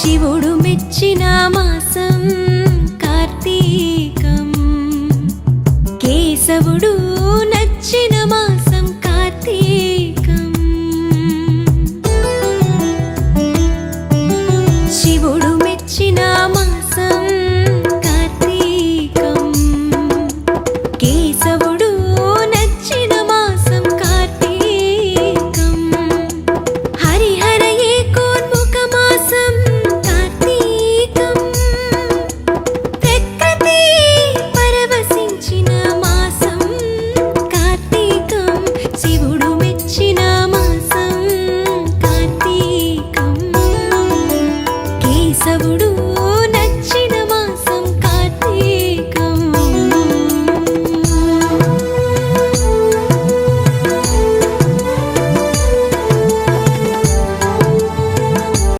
శివుడు మెచ్చిన మాసం కార్తీకం కేశవుడు నచ్చిన మాసం కార్తీకం శివుడు మెచ్చిన మాసం కార్తీకం కేశవుడు నచ్చిన మాసం కార్తీకం హరిహర ఏకోన్ముఖ మాసం కార్తీకం ప్రకృతి పరవశించిన మాసం కార్తీకం శివుడు మెచ్చిన మాసం కార్తీకం కేశవుడు